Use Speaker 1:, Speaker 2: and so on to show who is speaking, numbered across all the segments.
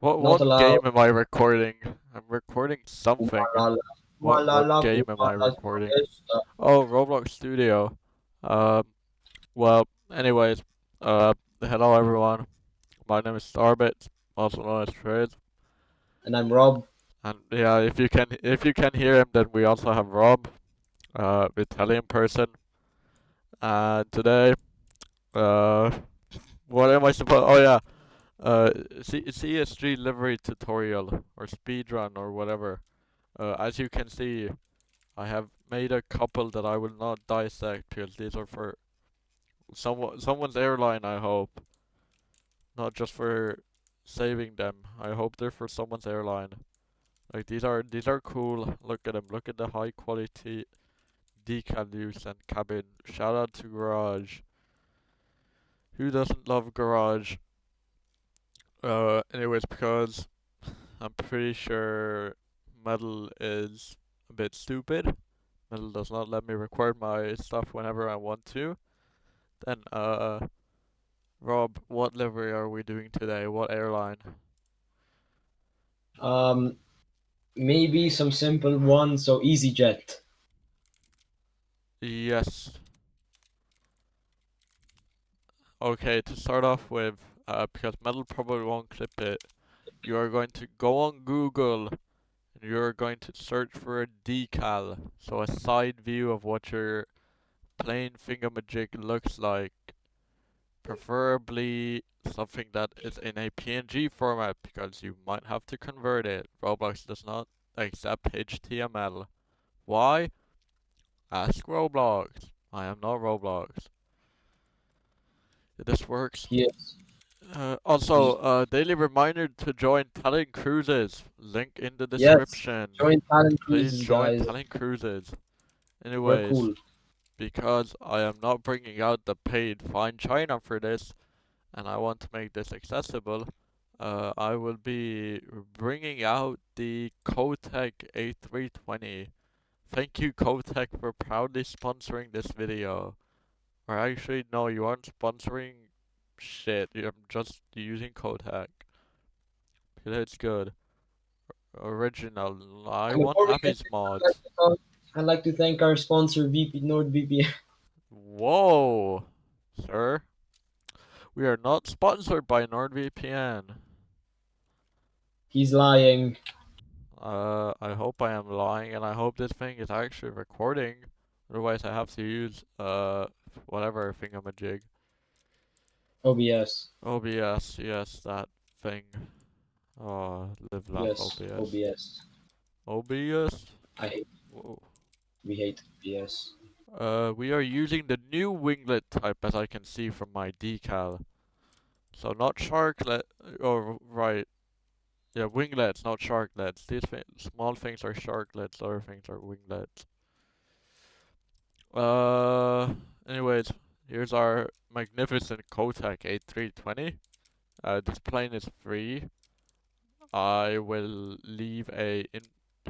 Speaker 1: Not
Speaker 2: What game
Speaker 1: allowed.
Speaker 2: am I recording? I'm recording something.
Speaker 1: Malala.
Speaker 2: What
Speaker 1: Malala
Speaker 2: game am I
Speaker 1: Pumalas
Speaker 2: recording?
Speaker 1: Protesta.
Speaker 2: Oh, Roblox Studio. Um, well, anyways, uh, hello everyone. My name is Starbit, also known as Trade.
Speaker 1: And I'm Rob.
Speaker 2: And yeah, if you can hear him, then we also have Rob, Italian person. And today, uh, what am I supposed? Oh yeah, uh, CSG livery tutorial or speedrun or whatever. As you can see, I have made a couple that I will not dissect because these are for someone's airline, I hope. Not just for saving them. I hope they're for someone's airline. Like these are cool. Look at them. Look at the high quality decal use and cabin. Shout out to Garage. Who doesn't love Garage? Anyways, because I'm pretty sure Metal is a bit stupid. Metal does not let me record my stuff whenever I want to. Then, Rob, what livery are we doing today? What airline?
Speaker 1: Um, Maybe some simple one. So EasyJet.
Speaker 2: Yes. Okay, to start off with, because Metal probably won't clip it, you are going to go on Google and you're going to search for a decal. So a side view of what your plain thingamajig looks like. Preferably something that is in a PNG format because you might have to convert it. Roblox does not accept HTML. Why? Ask Roblox. I am not Roblox. This works.
Speaker 1: Yes.
Speaker 2: Also, daily reminder to join Talent Cruises. Link in the
Speaker 1: Yes.
Speaker 2: description.
Speaker 1: Join Talent
Speaker 2: Please
Speaker 1: Cruises,
Speaker 2: join
Speaker 1: guys.
Speaker 2: Talent Cruises.
Speaker 1: We're
Speaker 2: Anyways,
Speaker 1: cool.
Speaker 2: because I am not bringing out the paid Find China for this, and I want to make this accessible, I will be bringing out the Kotek A320. Thank you, Kotek, for proudly sponsoring this video. Or actually, no, you aren't sponsoring shit. You're just using Kotek. It's good. Original. I
Speaker 1: And
Speaker 2: want
Speaker 1: before we
Speaker 2: Abby's
Speaker 1: continue,
Speaker 2: mods.
Speaker 1: I'd like to thank our sponsor, VP NordVPN.
Speaker 2: Whoa, sir. We are not sponsored by NordVPN.
Speaker 1: He's lying.
Speaker 2: I hope I am lying, and I hope this thing is actually recording. Otherwise, I have to use, whatever thingamajig.
Speaker 1: OBS.
Speaker 2: OBS, yes, that thing. Oh, live laugh
Speaker 1: Yes.
Speaker 2: OBS.
Speaker 1: OBS.
Speaker 2: OBS?
Speaker 1: I hate.
Speaker 2: Whoa.
Speaker 1: We hate OBS.
Speaker 2: We are using the new winglet type as I can see from my decal. So not sharklet, oh right, yeah, winglets, not sharklets. These small things are sharklets, other things are winglets. Uh, anyways, here's our magnificent Kotak A320. This plane is free. I will leave a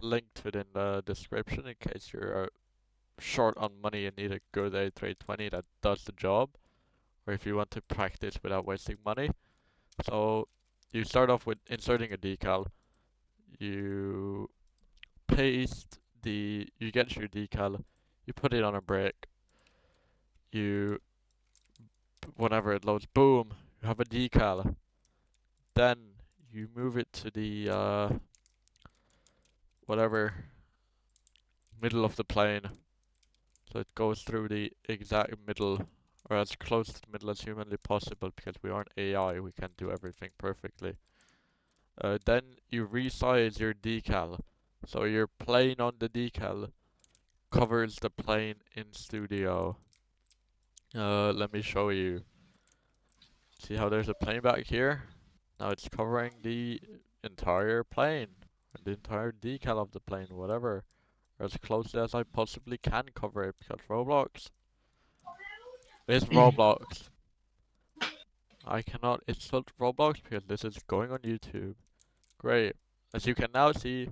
Speaker 2: link to it in the description in case you're short on money and need a good A320 that does the job, or if you want to practice without wasting money. So you start off with inserting a decal. You you get your decal, you put it on a brick, you, whenever it loads, boom, you have a decal. Then you move it to the, whatever, middle of the plane. So it goes through the exact middle, or as close to the middle as humanly possible, because we aren't AI, we can't do everything perfectly. Then you resize your decal. So your plane on the decal covers the plane in studio. Let me show you. See how there's a plane back here? Now it's covering the entire plane, the entire decal of the plane, whatever. As closely as I possibly can cover it, because Roblox is Roblox. I cannot insult Roblox because this is going on YouTube. Great. As you can now see,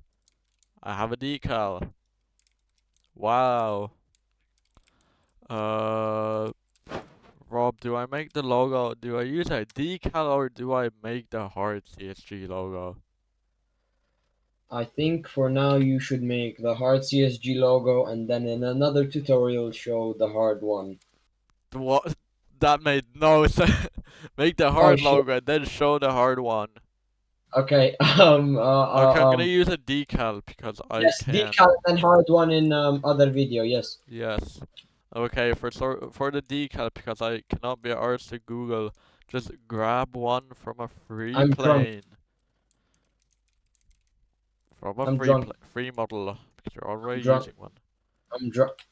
Speaker 2: I have a decal. Wow. Uh, Rob, do I make the logo? Do I use a decal or do I make the hard CSG logo?
Speaker 1: I think for now you should make the hard CSG logo and then in another tutorial show the hard one.
Speaker 2: What? That made no sense. Make the
Speaker 1: Oh
Speaker 2: hard
Speaker 1: shit.
Speaker 2: logo and then show the hard one.
Speaker 1: Okay.
Speaker 2: Okay, I'm gonna use a decal because I
Speaker 1: Yes,
Speaker 2: can.
Speaker 1: decal and hard one in other video. Yes,
Speaker 2: Yes. Okay, for the decal because I cannot be arsed to Google. Just grab one from a free
Speaker 1: I'm drunk.
Speaker 2: plane. From a
Speaker 1: I'm drunk.
Speaker 2: free model because you're
Speaker 1: I'm
Speaker 2: already
Speaker 1: drunk.
Speaker 2: using one.
Speaker 1: I'm drunk.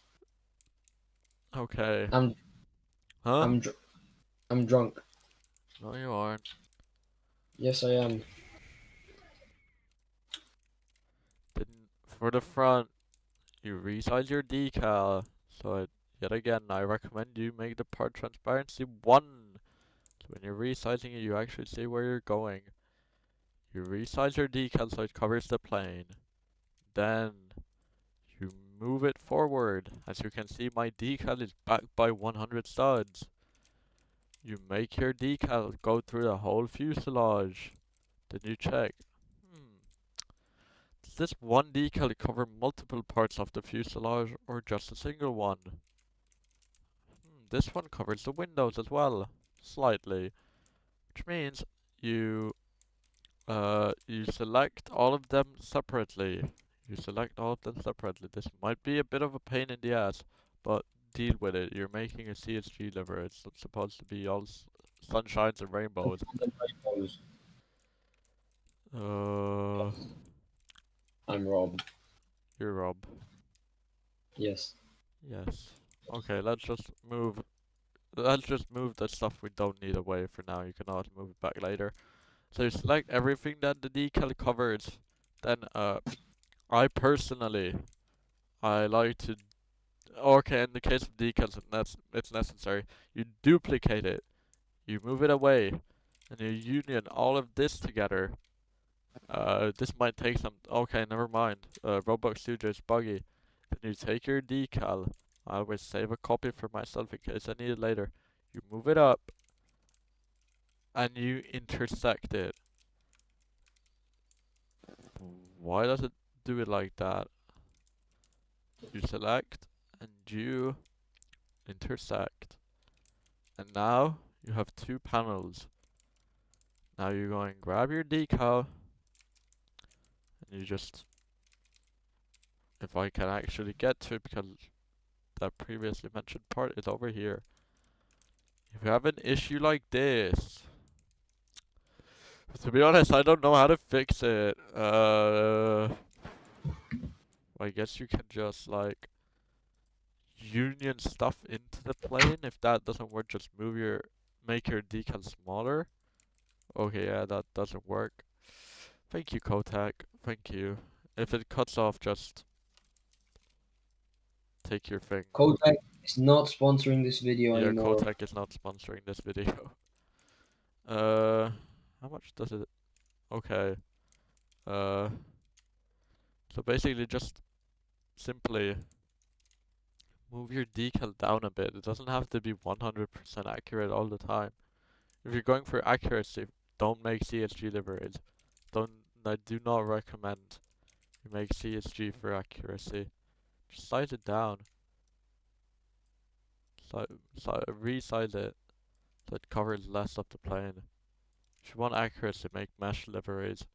Speaker 2: Okay.
Speaker 1: I'm
Speaker 2: Huh?
Speaker 1: I'm dr- I'm drunk.
Speaker 2: No, you aren't.
Speaker 1: Yes, I am.
Speaker 2: Then for the front, you resize your decal. So yet again, I recommend you make the part transparency 1. So when you're resizing it, you actually see where you're going. You resize your decal so it covers the plane. Then you move it forward. As you can see, my decal is backed by 100 studs. You make your decal go through the whole fuselage. Then you check. Hmm, does this one decal cover multiple parts of the fuselage or just a single one? This one covers the windows as well, slightly. Which means you you select all of them separately. You select all of them separately. This might be a bit of a pain in the ass, but deal with it. You're making a CSG liver. It's not supposed to be all sunshines and rainbows. Uh,
Speaker 1: I'm Rob.
Speaker 2: you're Rob.
Speaker 1: Yes.
Speaker 2: Yes. Okay, let's just move the stuff we don't need away for now. You can always move it back later. So you select everything that the decal covers. Then I personally I like to okay, in the case of decals it's necessary. You duplicate it. You move it away and you union all of this together. This might take some okay, never mind. Roblox Studio is buggy. Then you take your decal. I always save a copy for myself in case I need it later. You move it up and you intersect it. Why does it do it like that? You select and you intersect. And now you have 2 panels. Now you're going to grab your decal and you just, if I can actually get to it because that previously mentioned part is over here. If you have an issue like this, to be honest, I don't know how to fix it. I guess you can just like union stuff into the plane. If that doesn't work, just make your decal smaller. Okay, yeah, that doesn't work. Thank you, Kotak. Thank you. If it cuts off, just take your thing.
Speaker 1: Kodak is not sponsoring this video
Speaker 2: Yeah,
Speaker 1: anymore.
Speaker 2: Kotak is not sponsoring this video. How much does it? Okay. Uh, so basically just simply move your decal down a bit. It doesn't have to be 100% accurate all the time. If you're going for accuracy, don't make CSG liveries. Don't, I do not recommend you make CSG for accuracy. Just size it down. Resize it so it covers less of the plane. If you want accuracy, make mesh liveries.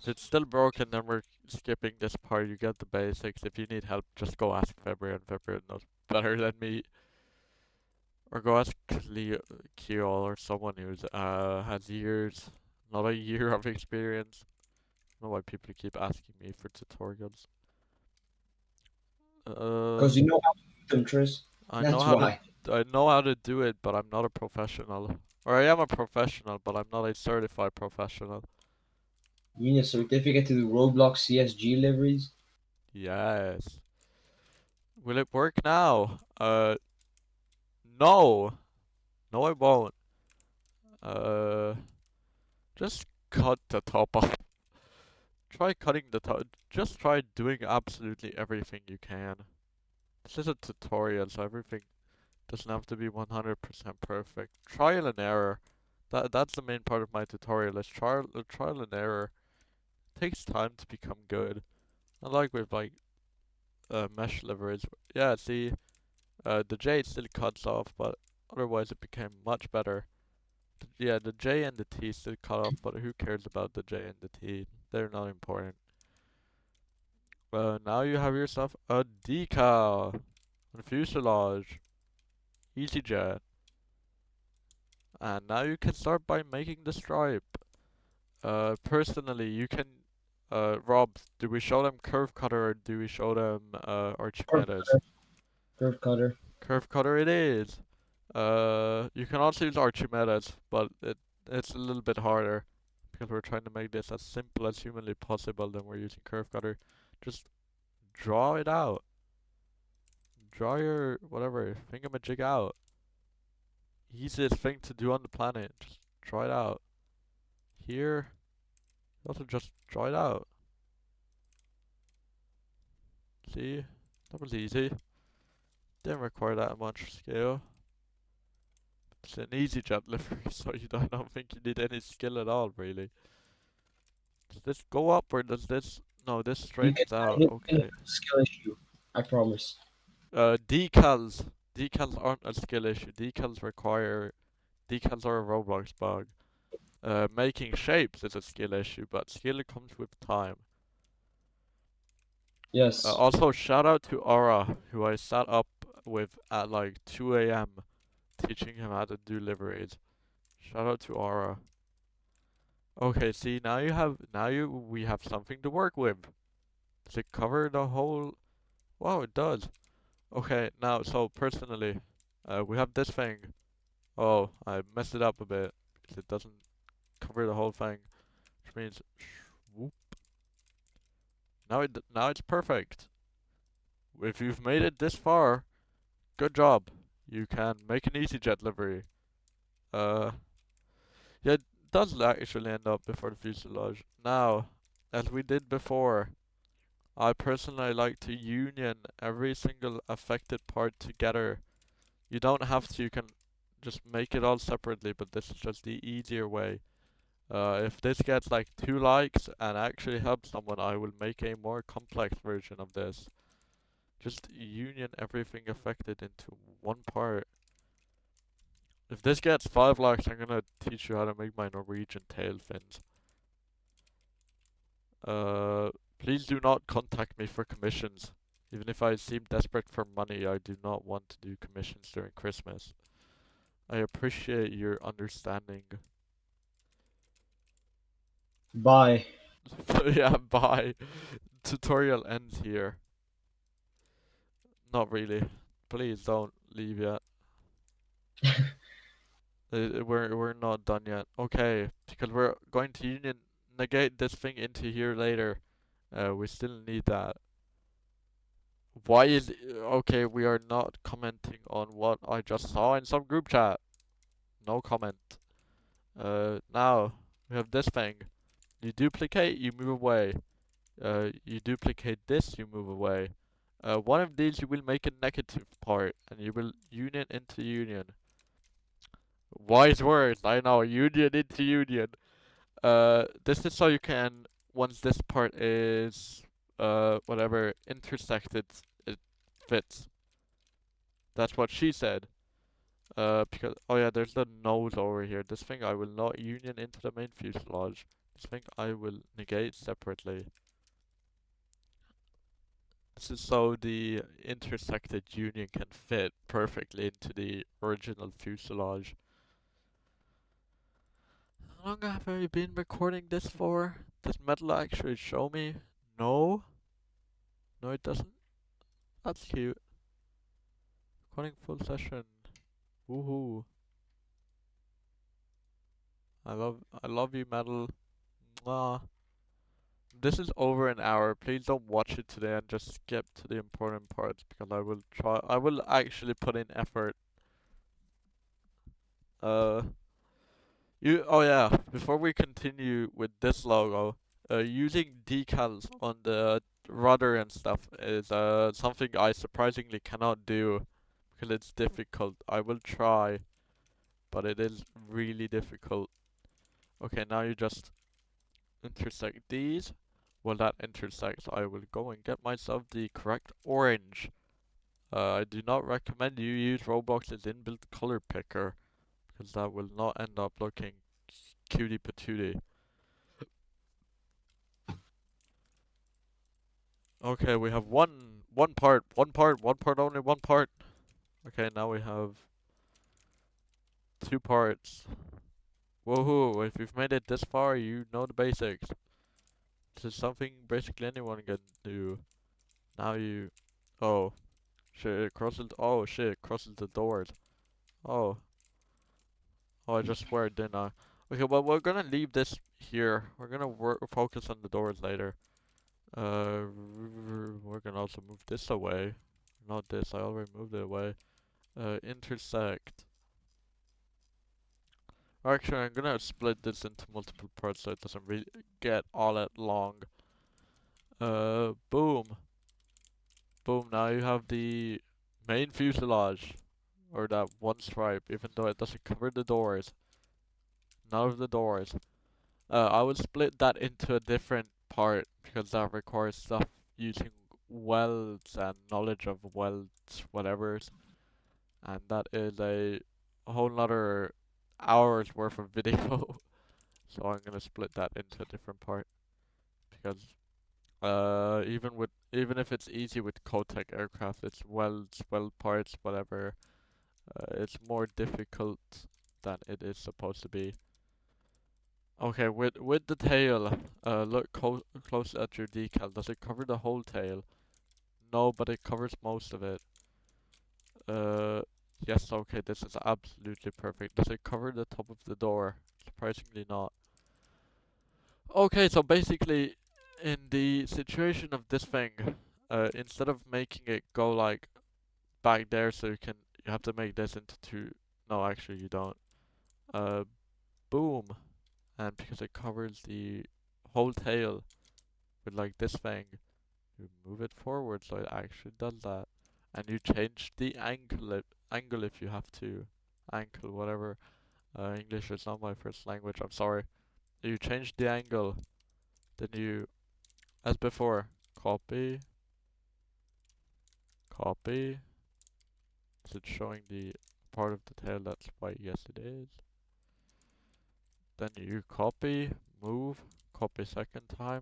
Speaker 2: If it's still broken, then we're skipping this part. You get the basics. If you need help, just go ask February, and February knows better than me. Or go ask Keo or someone who's has years, not a year of experience. I don't know why people keep asking me for tutorials. Uh,
Speaker 1: Because you know how to do them, Tris.
Speaker 2: I know
Speaker 1: That's
Speaker 2: how to
Speaker 1: why.
Speaker 2: I know how to do it, but I'm not a professional. Or I am a professional, but I'm not a certified professional.
Speaker 1: You need a certificate to do Roblox CSG liveries.
Speaker 2: Yes. Will it work now? No. No, I won't. Uh, just cut the top off. Try cutting the top. Just try doing absolutely everything you can. This is a tutorial, so everything Doesn't have to be 100% perfect. Trial and error. That's the main part of my tutorial. Is trial and error. It takes time to become good. Unlike with like mesh liveries. Yeah, see, the J still cuts off, but otherwise it became much better. Yeah, the J and the T still cut off, but who cares about the J and the T? They're not important. Now you have yourself a decal, a fuselage, EasyJet, and now you can start by making the stripe. Personally, you can. Rob, do we show them curve cutter or do we show them
Speaker 1: Curve
Speaker 2: Archimedes?
Speaker 1: cutter. Curve cutter.
Speaker 2: Curve cutter it is. You can also use Archimedes, but it's a little bit harder because we're trying to make this as simple as humanly possible. Then we're using curve cutter. Just draw it out. Draw your whatever thingamajig out. Easiest thing to do on the planet. Just draw it out. Here, also just draw it out. See, that was easy. Didn't require that much skill. It's an easy jet livery, so I don't think you need any skill at all, really. Does this go up or does this? No, this
Speaker 1: You can
Speaker 2: straightens out.
Speaker 1: you can have
Speaker 2: Okay.
Speaker 1: a skill issue. I promise.
Speaker 2: Decals. Decals aren't a skill issue. Decals are a Roblox bug. Making shapes is a skill issue, but skill comes with time.
Speaker 1: Yes.
Speaker 2: Also, shout out to Aura, who I sat up with at like 2 a.m. teaching him how to do liveries. Shout out to Aura. Okay, see we have something to work with. Does it cover the whole? Wow, it does. Okay, now so personally, we have this thing. Oh, I messed it up a bit because it doesn't cover the whole thing, which means whoop. Now it's perfect. If you've made it this far, good job. You can make an EasyJet livery. Uh, yeah, it does actually end up before the fuselage. Now, as we did before, I personally like to union every single affected part together. You don't have to, you can just make it all separately, but this is just the easier way. If this gets like 2 likes and actually helps someone, I will make a more complex version of this. Just union everything affected into one part. If this gets 5 likes, I'm gonna teach you how to make my Norwegian tail fins. Uh, Please do not contact me for commissions. Even if I seem desperate for money, I do not want to do commissions during Christmas. I appreciate your understanding.
Speaker 1: Bye.
Speaker 2: So yeah, bye. Tutorial ends here. Not really. Please don't leave yet. We're not done yet. Okay, because we're going to union negate this thing into here later. We still need that. Why is okay? We are not commenting on what I just saw in some group chat. No comment. Now we have this thing. You duplicate, you move away. You duplicate this, you move away. One of these you will make a negative part, and you will union into union. Wise words, I know. Union into union. This is so you can, once this part is, whatever, intersected, it fits. That's what she said. Because, oh yeah, there's the nose over here. This thing I will not union into the main fuselage. This thing I will negate separately. This is so the intersected union can fit perfectly into the original fuselage. How long have I been recording this for? Does metal actually show me? No? No, it doesn't. That's cute. Recording full session. Woohoo. I love you, metal. Mwah. This is over an hour. Please don't watch it today and just skip to the important parts because I will actually put in effort. Uh, oh yeah, before we continue with this logo, using decals on the rudder and stuff is something I surprisingly cannot do because it's difficult. I will try, but it is really difficult. Okay, now you just intersect these. Well, that intersects. I will go and get myself the correct orange. I do not recommend you use Roblox's inbuilt color picker, because that will not end up looking cutie patootie. Okay, we have one part, one part only, one part. Okay, now we have two parts. Woohoo! If you've made it this far, you know the basics. This is something basically anyone can do. Now you, oh shit, it crosses. Oh shit, it crosses the doors. Oh, oh, I just swear, didn't I? Okay, well we're gonna leave this here. We're gonna focus on the doors later. We're gonna also move this away. Not this. I already moved it away. Intersect. Actually, I'm gonna split this into multiple parts so it doesn't really get all that long. Boom. Boom, now you have the main fuselage, or that one stripe, even though it doesn't cover the doors. None of the doors. I would split that into a different part, because that requires stuff using welds and knowledge of welds, whatever's. And that is a whole nother hour's worth of video. So I'm gonna split that into a different part because even if it's easy with Kotech aircraft, it's weld parts, whatever. It's more difficult than it is supposed to be. Okay, with the tail, look close at your decal. Does it cover the whole tail? No, but it covers most of it. Uh, yes. Okay, this is absolutely perfect. Does it cover the top of the door? Surprisingly not. Okay, so basically, in the situation of this thing, instead of making it go like back there, so you have to make this into two. No, actually, you don't. Uh, boom, and because it covers the whole tail with like this thing, you move it forward so it actually does that, and you change the angle if you have to, ankle whatever. English is not my first language. I'm sorry. You change the angle, then you, as before, copy, copy. Is it showing the part of the tail that's white? Yes, it is. Then you copy, move, copy second time,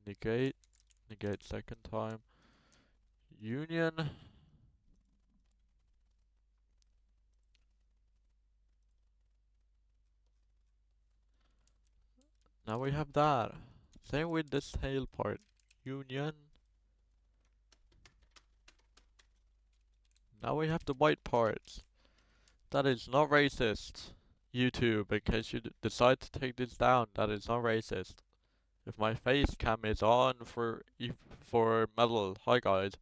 Speaker 2: negate, negate second time, union. Now we have that. Same with this tail part. Union. Now we have the white parts. That is not racist. YouTube, in case you decide to take this down, that is not racist. If my face cam is on for metal, hi guys.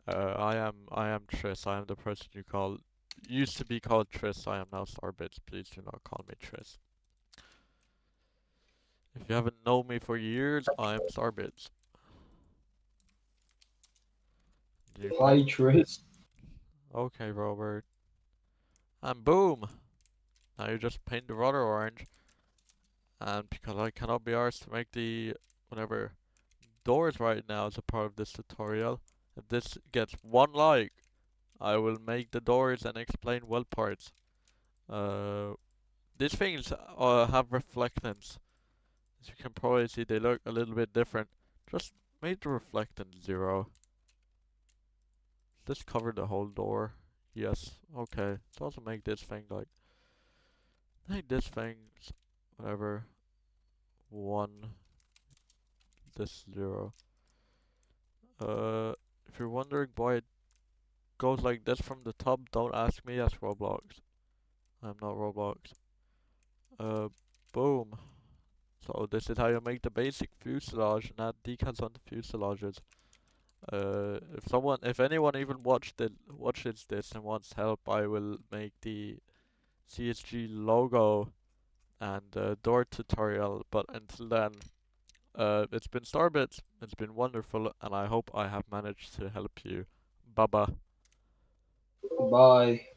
Speaker 2: I am Triss. I am the person you call used to be called Triss. I am now Starbits. Please do not call me Triss. If you haven't known me for years, I am Starbits. You call
Speaker 1: Hi, Tris.
Speaker 2: okay, Robert. And boom! Now you just paint the rudder orange. And because I cannot be arsed to make the whatever doors right now as a part of this tutorial, if this gets one like, I will make the doors and explain well parts. Uh, these things have reflectance. As you can probably see, they look a little bit different. Just make the reflectance 0. Just cover the whole door. Yes, okay. Let's also make this thing like, make this thing, whatever, 1, this 0. If you're wondering why it goes like this from the top, don't ask me, that's Roblox. I'm not Roblox. Uh, boom. So this is how you make the basic fuselage and add decals on the fuselages. If anyone even watches this and wants help, I will make the CSG logo and door tutorial. But until then, it's been Starbits. It's been wonderful, and I hope I have managed to help you. Baba.
Speaker 1: Bye.